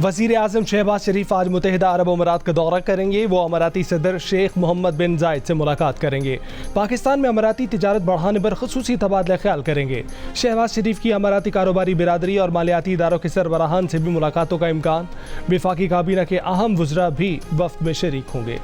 वज़ीर आज़म शहबाज शरीफ आज मुत्तहिदा अरब अमारात का दौरा करेंगे। वो अमाराती सदर शेख मोहम्मद बिन जायद से मुलाकात करेंगे। पाकिस्तान में अमाराती तिजारत बढ़ाने पर ख़ुसूसी तबादला ख्याल करेंगे। शहबाज शरीफ की अमाराती कारोबारी बिरादरी और मालियाती इदारों के सरबराहान से भी मुलाकातों का इम्कान। वफाकी काबीना के अहम वज़रा भी वफ़द में शरीक होंगे।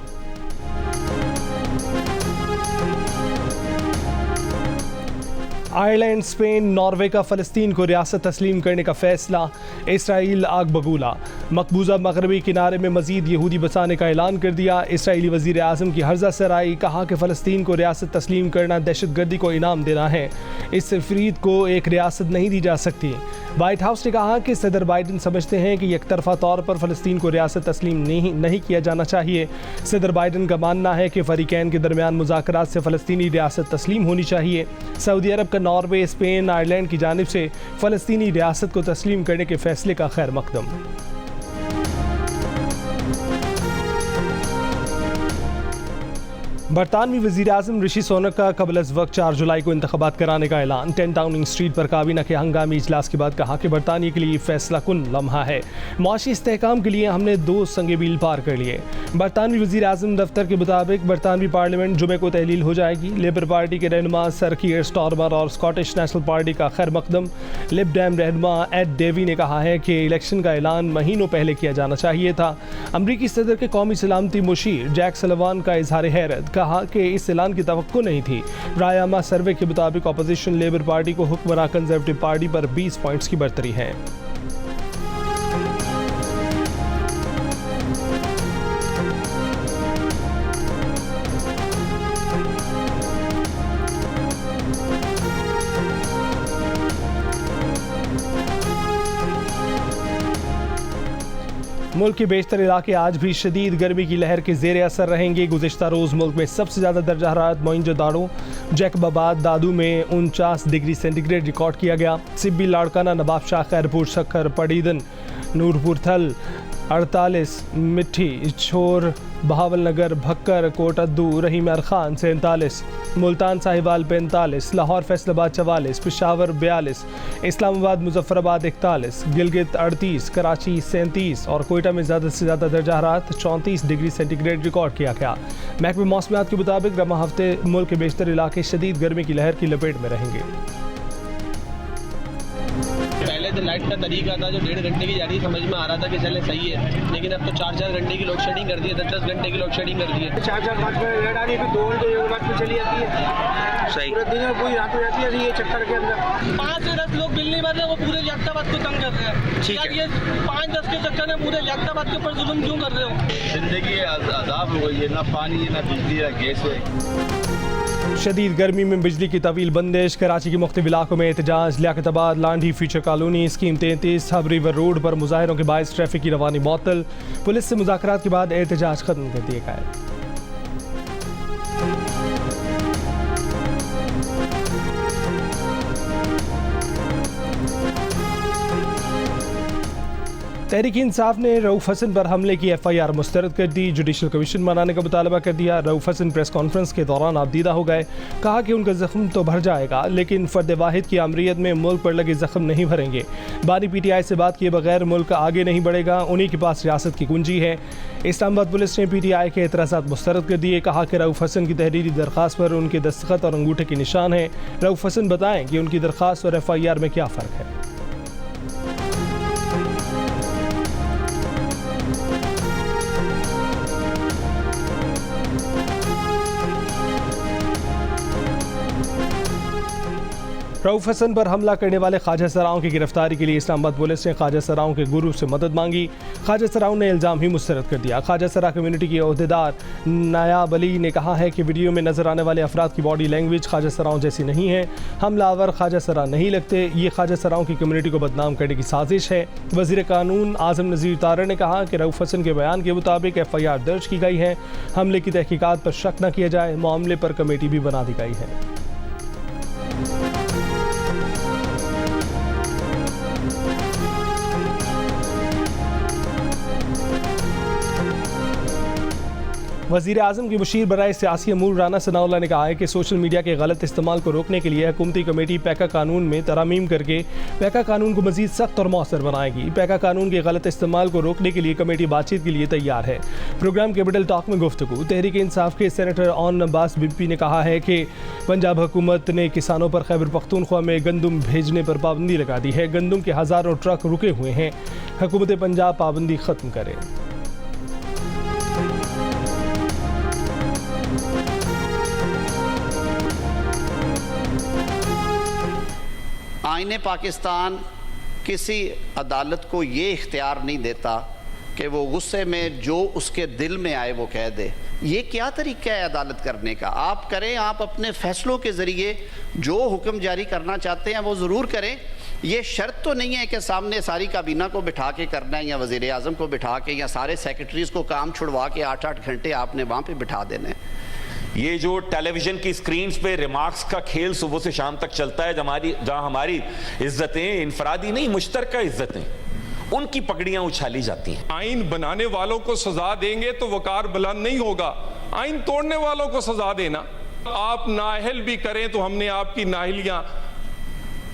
आयरलैंड, स्पेन, नॉर्वे का फ़लस्तीन को रियासत तस्लीम करने का फ़ैसला। इसराइल आग बगूला। मकबूजा मगरबी किनारे में मज़ीद यहूदी बसाने का ऐलान कर दिया। इसराइली वज़ीर आज़म की हर्जा सराई। कहा कि फ़लस्तीन को रियासत तस्लीम करना दहशत गर्दी को इनाम देना है। इस तफरीद को एक रियासत नहीं दी जा सकती। वाइट हाउस ने कहा कि सदर बाइडन समझते हैं कि एकतरफ़ा तौर पर फ़लस्तीन को रियासत तस्लीम नहीं किया जाना चाहिए। सदर बाइडन का मानना है कि फ़रीक़ैन के दरमियान मुज़ाकरात से फ़लस्तीनी रियासत तस्लीम होनी चाहिए। सऊदी अरब का नॉर्वे, स्पेन, आयरलैंड की जानिब से फ़लस्तीनी रियासत को तस्लीम करने के फ़ैसले का खैर मकदम। बरतानवी वज़ीर आज़म ऋषि सुनक का कबल अज़ वक्त 4 जुलाई को इंतख़ाबात कराने का ऐलान। 10 डाउनिंग स्ट्रीट पर काबीना के हंगामी इजलास के बाद कहा कि बरतानिया के लिए फैसला कुन लम्हा है। मुआशी इस्तेहकाम के लिए हमने 2 संगे मील पार कर लिए। बरतानवी वज़ीर आज़म दफ्तर के मुताबिक बरतानवी पार्लियामेंट जुमे को तहलील हो जाएगी। लेबर पार्टी के रहनुमा सर कीयर स्टारमर और स्कॉटिश नेशनल पार्टी का खैर मकदम लिब डैम रहनुमा एड डेवी ने कहा है कि इलेक्शन का ऐलान महीनों पहले किया जाना चाहिए था। अमरीकी सदर के कौमी सलामती मुशीर जैक सलवान का इजहार हैरत। कहा कि इस ऐलान की तवक्को नहीं थी। रायामा सर्वे के मुताबिक अपोजिशन लेबर पार्टी को हुक्मरान कंजर्वेटिव पार्टी पर 20 पॉइंट्स की बढ़तरी है। मुल्क के बेशतर इलाके आज भी शदीद गर्मी की लहर के ज़ेर असर रहेंगे। गुज़िश्ता रोज़ मुल्क में सबसे ज़्यादा दर्जा हरारत मोइंजोदाड़ो, जैकबाबाद, दादू में 49 डिग्री सेंटीग्रेड रिकॉर्ड किया गया। सिब्बी, लाड़काना, नवाबशाह, खैरपुर, शक्कर, पड़ीदन, नूरपुर थल 48, मिट्ठी, छोर, बहावलनगर, भक्कर, कोटद्दू, रहीम खान 47, मुल्तान साहिवाल 45, लाहौर फैसलाबाद 44, पेशावर 42, इस्लामाबाद मुजफ्फराबाद 41, गिलगित 38, कराची 37 और कोयटा में ज़्यादा से ज़्यादा दर्जा हरारत 34 डिग्री सेंटीग्रेड रिकॉर्ड किया गया। महकमे मौसमियात के मुताबिक रवा हफ्ते मुल्क के बेशतर इलाके शदीद गर्मी की लहर की लपेट में रहेंगे। पहले तो लाइट का तरीका था जो 1.5 घंटे की जा रही समझ में आ रहा था कि चले सही है, लेकिन अब तो 4-4 घंटे की लोड शेडिंग कर दी है, 10-10 घंटे की लोड शेडिंग कर दी है। 4-4-5 मिनट लेट आ रही है, फिर 2 घंटे एक बार चली जाती है। सही पूरे दिन में पूरी रात हो जाती है ये चक्कर के अंदर। 5 से 10 लोग बिल नहीं भर रहे, वो पूरे लियाकताबाद को तंग कर रहे हैं। यार ये 5-10 के चक्कर में पूरे लियाकताबाद के ऊपर जुल्म क्यों कर रहे हो? जिंदगी आजाब हो गई है, ना पानी है, ना बिजली है, गैस है। शदीद गर्मी में बिजली की तवील बंदिश। कराची के मुख्तलिफ इलाकों में एहतजाज। Liaquatabad, Landhi, Future Colony, Scheme 33, Hub River Road पर मुजाहिरों के बायस ट्रैफिक की रवानी मुअत्तल। पुलिस से मुज़ाकरात के बाद एहतजाज खत्म कर दिए गए। तहरीक इंसाफ ने रऊफ हसन पर हमले की FIR मुस्तरद कर दी। जुडिशल कमीशन बनाने का मुतालबा कर दिया। रऊफ हसन प्रेस कॉन्फ्रेंस के दौरान आपदीदा हो गए। कहा कि उनका जख्म तो भर जाएगा, लेकिन फर्द वाहिद की आमरीत में मुल्क पर लगे जख्म नहीं भरेंगे। बानी PTI से बात किए बगैर मुल्क आगे नहीं बढ़ेगा, उन्हीं के पास रियासत की कुंजी है। इस्लामाबाद पुलिस ने PTI के एतराज़ात मुस्तरद कर दिए। कहा कि रऊफ हसन की तहरीरी दरख्वास्त पर उनके दस्तखत और अंगूठे के निशान हैं। रऊफ हसन बताएं कि उनकी दरख्वास्त और FIR में क्या फ़र्क है। रऊफ हसन पर हमला करने वाले ख्वाजा सराओं की गिरफ्तारी के लिए इस्लामाबाद पुलिस ने ख्वाजा सराओं के गुरु से मदद मांगी। ख्वाजा सराओं ने इल्ज़ाम ही मुस्तरद कर दिया। ख्वाजा सरा कम्युनिटी के अहदेदार नायाब अली ने कहा है कि वीडियो में नजर आने वाले अफराद की बॉडी लैंग्वेज ख्वाजा सराओं जैसी नहीं है। हमलावर ख्वाजा सरा नहीं लगते। ये ख्वाजा सराओं की कम्युनिटी को बदनाम करने की साजिश है। वज़ीर कानून आज़म नज़ीर तारा ने कहा कि रऊफ हसन के बयान के मुताबिक FIR दर्ज की गई है। हमले की तहकीकात पर शक न किया जाए। मामले पर कमेटी भी बना दी गई है। वज़ीर आज़म की मुशीर बराए सियासी अमूर राना सनाउल्लाह ने कहा है कि सोशल मीडिया के गलत इस्तेमाल को रोकने के लिए हुकूमती कमेटी पैका कानून में तरमीम करके पैका कानून को मज़ीद सख्त और मौसर बनाएगी। पैका कानून के गलत इस्तेमाल को रोकने के लिए कमेटी बातचीत के लिए तैयार है। प्रोग्राम कैपिटल टॉक में गुफ्तगू तहरीक इंसाफ के सेनेटर ऑन अब्बास बिब्बी ने कहा है कि पंजाब हुकूमत ने किसानों पर खैबर पख्तूनख्वा में गंदम भेजने पर पाबंदी लगा दी है। गंदम के हज़ारों ट्रक रुके हुए हैं। हुकूमत पंजाब पाबंदी ख़त्म करे। आईने पाकिस्तान किसी अदालत को ये इख्तियार नहीं देता कि वो गुस्से में जो उसके दिल में आए वो कह दे। ये क्या तरीका है अदालत करने का? आप करें, आप अपने फैसलों के ज़रिए जो हुक्म जारी करना चाहते हैं वो ज़रूर करें। ये शर्त तो नहीं है कि सामने सारी काबीना को बिठा के करना है या वज़ीर आज़म को बिठा के या सारे सेक्रेटरीज़ को काम छुड़वा के 8-8 घंटे आपने वहाँ पे बिठा देने। ये जो टेलीविजन की स्क्रीन्स पे रिमार्क्स का खेल सुबह से शाम तक चलता है, जहां हमारी इज्जतें इनफरादी नहीं मुश्तरका इज्जतें, उनकी पगड़ियां उछाली जाती हैं। आइन बनाने वालों को सजा देंगे तो वकार बुलंद नहीं होगा, आइन तोड़ने वालों को सजा देना। आप नाअहल भी करें तो हमने आपकी नाअहलियां,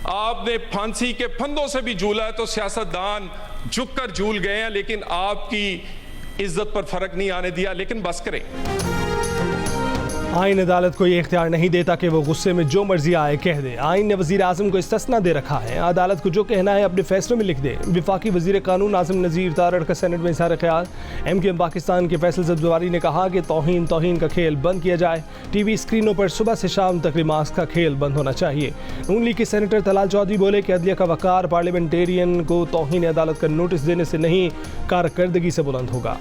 आपने फांसी के फंदों से भी झूला है तो सियासतदान झुककर झूल गए हैं, लेकिन आपकी इज्जत पर फर्क नहीं आने दिया। लेकिन बस करें। आइन अदालत को ये इख्तियार नहीं देता कि वो गुस्से में जो मर्जी आए कह दे। आइन ने वज़ीर आज़म को इस्तिस्ना दे रखा है। अदालत को जो कहना है अपने फैसलों में लिख दे। वफाकी वज़ीर कानून आज़म नज़ीर तारड़ का सेनेट में इज़हार ख्याल। MKM पाकिस्तान के फैसल ज़ब्ज़वारी ने कहा कि तौहीन का खेल बंद किया जाए। TV स्क्रीनों पर सुबह से शाम तक रिमार्क्स का खेल बंद होना चाहिए। नून लीग के सेनेटर तलाल चौधरी बोले कि अदलिया का वकार पार्लियामेंटेरियन को तौहीन अदालत का नोटिस देने से नहीं, कारकर्दगी से बुलंद होगा।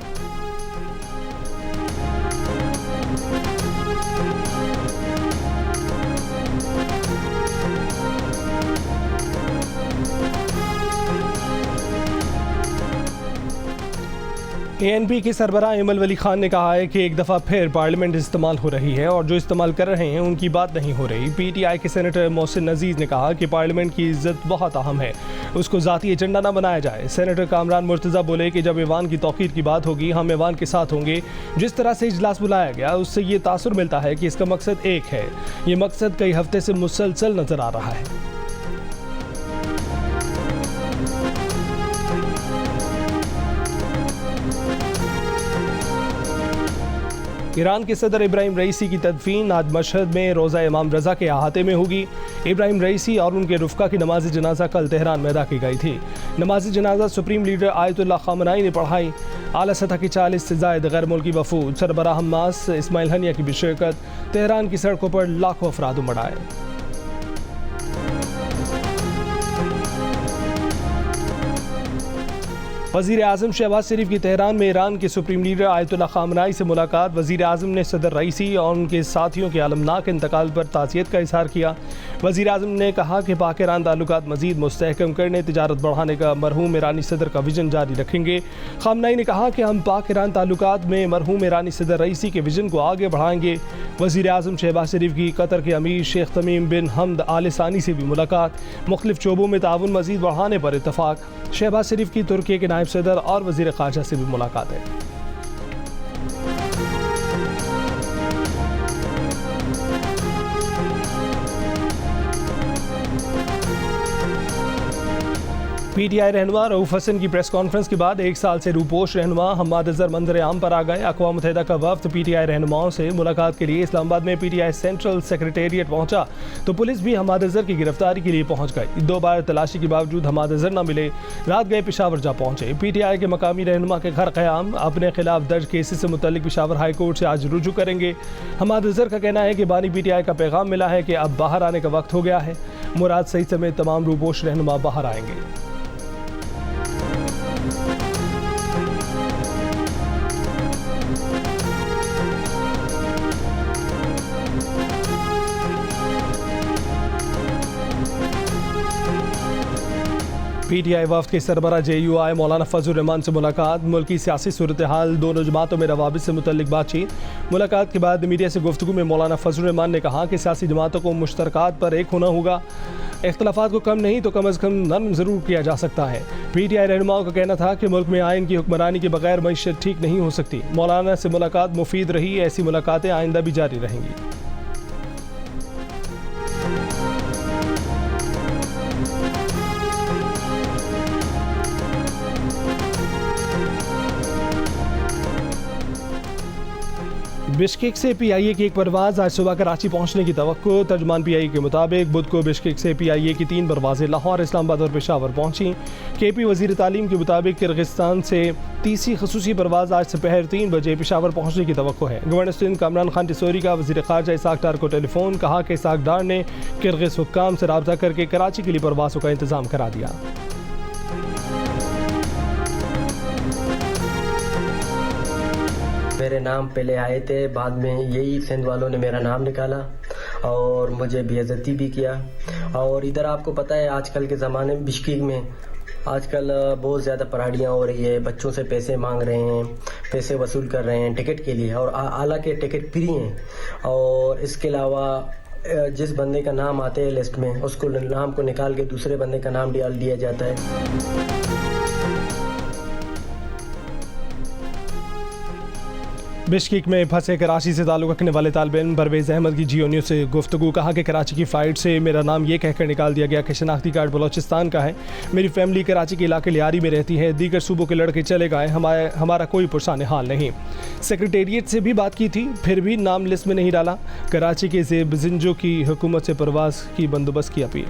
ANP के सरबराह इमल वली खान ने कहा है कि एक दफ़ा फिर पार्लियामेंट इस्तेमाल हो रही है और जो इस्तेमाल कर रहे हैं उनकी बात नहीं हो रही। PTI के सेनेटर मोहसिन अजीज़ ने कहा कि पार्लियामेंट की इज्जत बहुत अहम है, उसको ज़ाती एजेंडा ना बनाया जाए। सेनेटर कामरान मुर्तज़ा बोले कि जब ऐवान की तौक़ीर की बात होगी हम ऐवान के साथ होंगे। जिस तरह से इजलास बुलाया गया उससे ये तासुर मिलता है कि इसका मकसद एक है। ये मकसद कई हफ्ते से मुसलसल नज़र आ रहा है। ईरान के सदर इब्राहिम रईसी की तदफीन आज मशहद में रोज़ा इमाम रज़ा के अहाते में होगी। इब्राहिम रईसी और उनके रुफ़का की नमाज जनाजा कल तेहरान में अदा की गई थी। नमाज जनाजा सुप्रीम लीडर आयतुल्लाह ख़ामनाई ने पढ़ाई। आला सतह की 40 से ज़ायद गैर मुल्की वफ़ूद, सरबराह हमास इस्माइल हनिया की भी शिरकत। तेहरान की सड़कों पर लाखों अफराद उमड़ आए। वज़ीर आज़म शहबाज शरीफ की तेहरान में ईरान के सुप्रीम लीडर आयतुल्लाह ख़ामनाई से मुलाकात। वज़ीर आज़म ने सदर रईसी और उनके साथियों के अलमनाक इंतकाल पर ताज़ियत का इज़हार किया। वज़ीर आज़म ने कहा कि पाक ईरान ताल्लुकात मज़ीद मुस्तहकम करने, तिजारत बढ़ाने का मरहूम ईरानी सदर का विजन जारी रखेंगे। ख़ामनाई ने कहा कि हम पाक ईरान ताल्लुकात में मरहूम ईरानी सदर रईसी के विजन को आगे बढ़ाएंगे। वज़ीर आज़म शहबाज शरीफ की कतर के अमीर शेख तमीम बिन हमद आल सानी से भी मुलाकात। मुख्तलिफ शोबों में ताउन मज़ीद बढ़ाने पर इत्तफ़ाक़। शहबाज शरीफ की तुर्की के नायब सदर और वज़ीर ख़ारजा से भी मुलाकात है। PTI रहनुमा रऊफ हसन की प्रेस कॉन्फ्रेंस के बाद एक साल से रूपोश रहनुमा हम्माद अज़हर मंजर आम पर आ गए। अक़वाम मुत्तहिदा का वफ़द PTI रहनुमाओं से मुलाकात के लिए इस्लामाबाद में PTI सेंट्रल सेक्रेटेरिएट पहुंचा तो पुलिस भी हम्माद अज़हर की गिरफ्तारी के लिए पहुंच गई। 2 बार तलाशी के बावजूद हम्माद अज़हर न मिले। रात गए पेशावर जा पहुंचे। PTI के मकामी रहनुमा के घर क़याम अपने खिलाफ दर्ज केसेस से मुतल्लिक पेशावर हाई कोर्ट से आज रुजू करेंगे। हम्माद अज़हर का कहना है कि बानी PTI का पैगाम मिला है कि अब बाहर आने का वक्त हो गया है। मुराद सईद समेत तमाम रूपोश रहनुमा बाहर आएंगे। PTI वफ़द के सरबरा JUI मौलाना फजल रहमान से मुलाकात। मुल्की सियासी सूरत हाल, दोनों जमातों में रवाबित से मुतल्लिक बातचीत। मुलाकात के बाद मीडिया से गुफ्तगू में मौलाना फजल रहमान ने कहा कि सियासी जमातों को मुश्तरकात पर एक होना होगा। इख्तलाफात को कम नहीं तो कम अज़ कम नरम ज़रूर किया जा सकता है। PTI रहनुमाओं का कहना था कि मुल्क में आइन की हुक्मरानी के बगैर मईशत ठीक नहीं हो सकती। मौलाना से मुलाकात मुफीद रही, ऐसी मुलाकातें आइंदा भी जारी रहेंगी। बिश्केक से PIA की एक परवाज़ आज सुबह कराची पहुंचने की तवक्को। तर्जुमान PIA के मुताबिक बुध को बिश्केक से PIA की 3 परवाज़ें लाहौर, इस्लामाबाद और पेशावर पहुंची। KP वज़ीर तालीम के मुताबिक किर्गिस्तान से तीसरी खसूसी परवाज़ आज दोपहर 3 बजे पेशावर पहुंचने की तवक्को है। गवर्नर सिंध कामरान खान टिसोरी का वज़ीर ख़ारजा इसाक डार को टेलीफोन, कहा कि इसाक डार ने किर्गिज़ हुक्काम से रब्ता करके कराची के लिए परवाज़ों का इंतज़ाम करा दिया। मेरे नाम पहले आए थे, बाद में यही सिंध वालों ने मेरा नाम निकाला और मुझे बेइज्जती भी किया। और इधर आपको पता है आजकल के ज़माने में बिश्केक में आजकल बहुत ज़्यादा पराड़ियाँ हो रही है, बच्चों से पैसे मांग रहे हैं, पैसे वसूल कर रहे हैं टिकट के लिए, और हालांकि टिकट फ्री हैं। और इसके अलावा जिस बंदे का नाम आता है लिस्ट में, उसको नाम को निकाल के दूसरे बंदे का नाम डाल दिया जाता है। बिश्केक में फंसे कराची से ताल्लुक़ रखने वाले तालिब इल्म परवेज़ अहमद की जियो न्यूज़ से गुफ्तगू, कहा कि कराची की फ़्लाइट से मेरा नाम ये कहकर निकाल दिया गया कि शनाख्ती कार्ड बलोचिस्तान का है। मेरी फैमिली कराची के इलाके लियारी में रहती है, दीगर सूबों के लड़के चले गए, हमारा कोई पुरसान हाल नहीं। सेक्रेटेरिएट से भी बात की थी, फिर भी नाम लिस्ट में नहीं डाला। कराची के ज़ेब जिंजो की हुकूमत से परवाज़ की बंदोबस्त की अपील।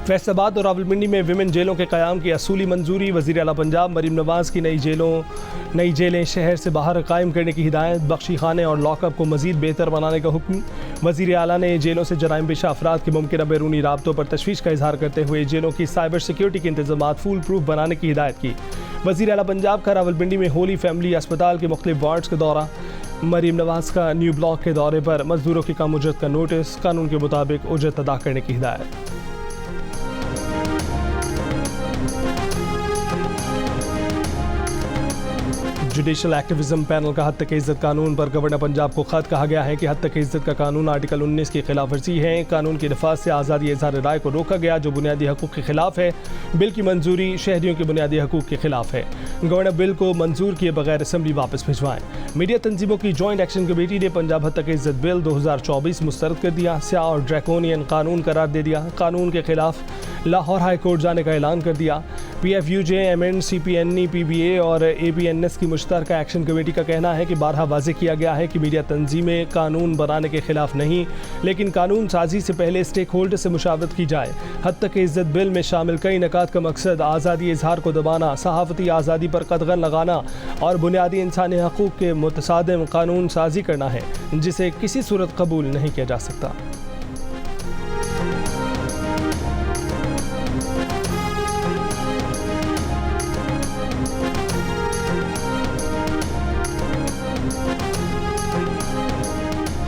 फैसलाबाद और रावलपिंडी में विमेन जेलों के क़याम की असूली मंजूरी। वज़ीर आला पंजाब मरीम नवाज़ की नई जेलें शहर से बाहर कायम करने की हिदायत। बख्शी खाने और लॉकअप को मज़ीद बेहतर बनाने का हुक्म। वज़ीर आला ने जेलों से जराइम पेशा अफराद के मुमकिन बैरूनी राब्तों पर तशवीश का इजहार करते हुए जेलों की साइबर सिक्योरिटी के इंतजाम फूल प्रूफ बनाने की हिदायत की। वज़ीर आला पंजाब का रावलपिंडी में होली फैमिली अस्पताल के मुख्तलिफ वार्ड्स का दौरा। मरीम नवाज़ का न्यू ब्लॉक के दौरे पर मजदूरों की कम उजरत का नोटिस। कानून के मुताबिक उजरत अदा करने की हिदायत। जुडिशल एक्टिविज्म पैनल का हद तक इज्जत कानून पर गवर्नर पंजाब को खत। कहा गया है कि हद तक इज्जत का कानून आर्टिकल 19 की खिलाफ वर्जी है। कानून के नफाज से आज़ादी इज़हार राय को रोका गया, जो बुनियादी हकूक़ के खिलाफ है। बिल की मंजूरी शहरियों के बुनियादी हकूक़ के खिलाफ है। गवर्नर बिल को मंजूर किए बगैर असम्बली वापस भिजवाएं। मीडिया तंजीमों की जॉइंट एक्शन कमेटी ने पंजाब हद तक इज्जत बिल 2024 मुस्तरद कर दिया। स्याह और ड्रैकोनियन कानून करार दे दिया। कानून के खिलाफ लाहौर हाई कोर्ट जाने का ऐलान कर दिया। PFUJ, MN, CPNE, PBA और APNS की मुश्तरका एक्शन कमेटी का कहना है कि बारहा वाज़ेह किया गया है कि मीडिया तंजीमें कानून बनाने के खिलाफ नहीं, लेकिन कानून साजी से पहले स्टेक होल्डर से मुशावरत की जाए। हद तक इज्जत बिल में शामिल कई नकात का मकसद आज़ादी इजहार को दबाना, सहाफ़ती आज़ादी पर कदगन लगाना और बुनियादी इंसानी हकूक़ के मुतसादिम कानून साजी करना है, जिसे किसी सूरत कबूल नहीं किया जा सकता।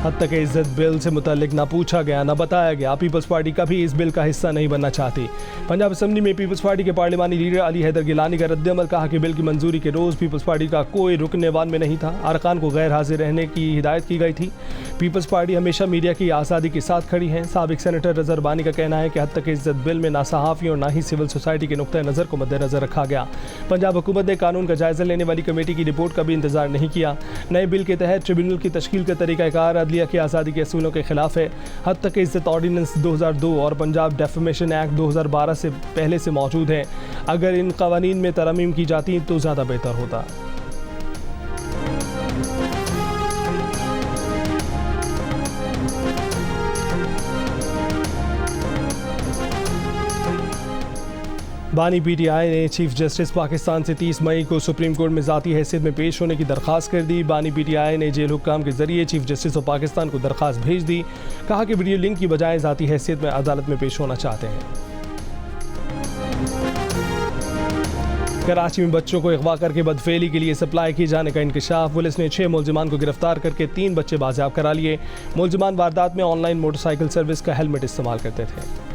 हद तक इज्जत बिल से मुतालिक ना पूछा गया, ना बताया गया। पीपल्स पार्टी कभी इस बिल का हिस्सा नहीं बनना चाहती। पंजाब असम्बली में पीपल्स पार्टी के पार्लिमानी लीडर अली हैदर गिलानी का रद्दअमल। कहा कि बिल की मंजूरी के रोज़ पीपल्स पार्टी का कोई रुकन ऐवान में नहीं था। अरकान को गैर हाजिर रहने की हिदायत की गई थी। पीपल्स पार्टी हमेशा मीडिया की आज़ादी के साथ खड़ी है। साबिक सेनेटर रज़ा रबानी का कहना है कि हद तक इज्जत बिल में ना सहाफ़ियों और ना ही सिविल सोसाइटी के नुक्ता नज़र को मद्देनज़र रखा गया। पंजाब हुकूमत ने कानून का जायज़ा लेने वाली कमेटी की रिपोर्ट का भी इंतजार नहीं किया। नए बिल के तहत ट्रिब्यूनल की तश्कील का तरीक़ाकार अदलिया की आज़ादी के असूलों के खिलाफ है। हद तक इज्जत ऑर्डिनेंस 2002 और पंजाब डेफमेशन एक्ट 2012 से पहले से मौजूद है। अगर इन कवानीन में तरमीम की जाती तो ज़्यादा बेहतर होता। बानी PTI ने चीफ जस्टिस पाकिस्तान से 30 मई को सुप्रीम कोर्ट में ज़ाती हैसियत में पेश होने की दरख्वास्त कर दी। बानी PTI ने जेल हुक्काम के जरिए चीफ जस्टिस ऑफ पाकिस्तान को दरख्वास्त भेज दी। कहा कि वीडियो लिंक की बजाय ज़ाती हैसियत में अदालत में पेश होना चाहते हैं। कराची में बच्चों को अगवा करके बदफेली के लिए सप्लाई किए जाने का इंकशाफ। पुलिस ने 6 मुलजिमान को गिरफ्तार करके 3 बच्चे बाजियाब करा लिए। मुलजिमान वारदात में ऑनलाइन मोटरसाइकिल सर्विस का हेलमेट इस्तेमाल करते थे।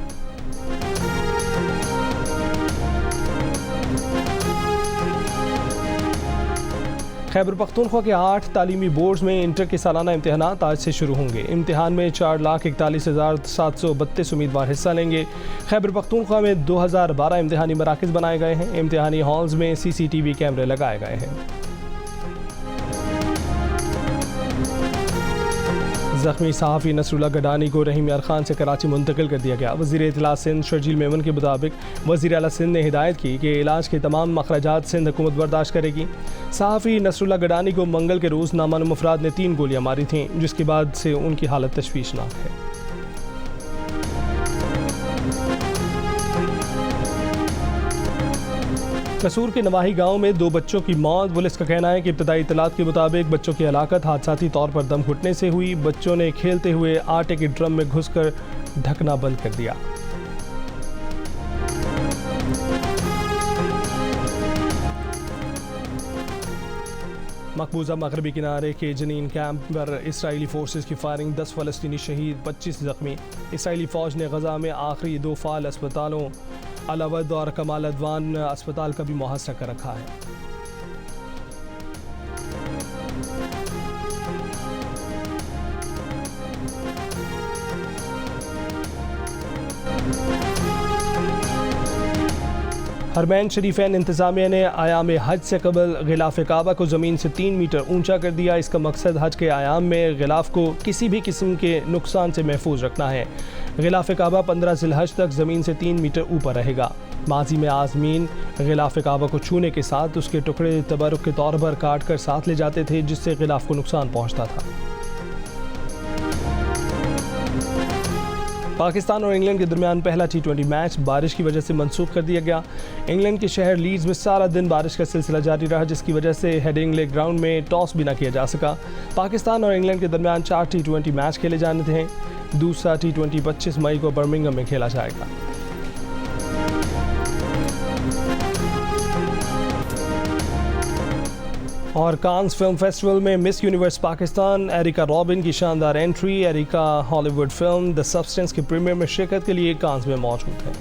खैबर पख्तूनख्वा के 8 तालीमी बोर्ड्स में इंटर के सालाना इम्तहानात आज से शुरू होंगे। इम्तहान में 4,41,732 उम्मीदवार हिस्सा लेंगे। खैबर पख्तूनख्वा में 2012 इम्तहानी मराकज़ बनाए गए हैं। इम्तहानी हॉल्स में CCTV कैमरे लगाए गए हैं। ज़ख्मी सहाफ़ी नसरुल्लाह गडानी को रहीम यार खान से कराची मुंतकिल कर दिया गया। वज़ीर इत्तला सिंध शर्जील मेमन के मुताबिक वज़ीर आला सिंध ने हिदायत की कि इलाज के तमाम मखराजात सिंध हुकूमत बर्दाश्त करेगी। सहाफ़ी नसरुल्लाह गडानी को मंगल के रोज़ नामालूम अफराद ने 3 गोलियाँ मारी थीं, जिसके बाद से उनकी हालत तशवीशनाक है। कसूर के नवाही गांव में 2 बच्चों की मौत। पुलिस का कहना है कि इब्तदाई इत्तलात के मुताबिक बच्चों की हलाकत हादसाती तौर पर दम घुटने से हुई। बच्चों ने खेलते हुए आटे के ड्रम में घुसकर ढकना बंद कर दिया। मकबूजा मगरबी किनारे के जनीन कैंप पर इसराइली फोर्सेस की फायरिंग, 10 फ़लस्तीनी शहीद, 25 ज़ख्मी। इसराइली फ़ौज ने गज़ा में आखिरी 2 फ़ाल अस्पतालों अलावद और कमाल अदवान अस्पताल का भी मुहासरा कर रखा है। हरमैन शरीफैन इंतज़ामिया ने आयाम हज से कबल गिलाफ काबा को ज़मीन से 3 मीटर ऊंचा कर दिया। इसका मकसद हज के आयाम में गिलाफ को किसी भी किस्म के नुकसान से महफूज रखना है। गिलाफ काबा 15 ज़िलहज तक ज़मीन से 3 मीटर ऊपर रहेगा। माजी में आज़मीन गिलाफ काबा को छूने के साथ उसके टुकड़े तबरुक के तौर पर काट कर साथ ले जाते थे, जिससे गिलाफ को नुकसान पहुँचता था। पाकिस्तान और इंग्लैंड के दरमियान पहला T20 मैच बारिश की वजह से मनसूख कर दिया गया। इंग्लैंड के शहर लीड्स में सारा दिन बारिश का सिलसिला जारी रहा, जिसकी वजह से हेडिंग्ले ग्राउंड में टॉस भी न किया जा सका। पाकिस्तान और इंग्लैंड के दरमियान 4 T20 मैच खेले जाने थे। दूसरा T20 25 मई को बर्मिंघम में खेला जाएगा। और कांस फिल्म फेस्टिवल में मिस यूनिवर्स पाकिस्तान एरिका रॉबिन की शानदार एंट्री। Erica Hollywood film the Substance के प्रीमियर में शिरकत के लिए कांस में मौजूद है।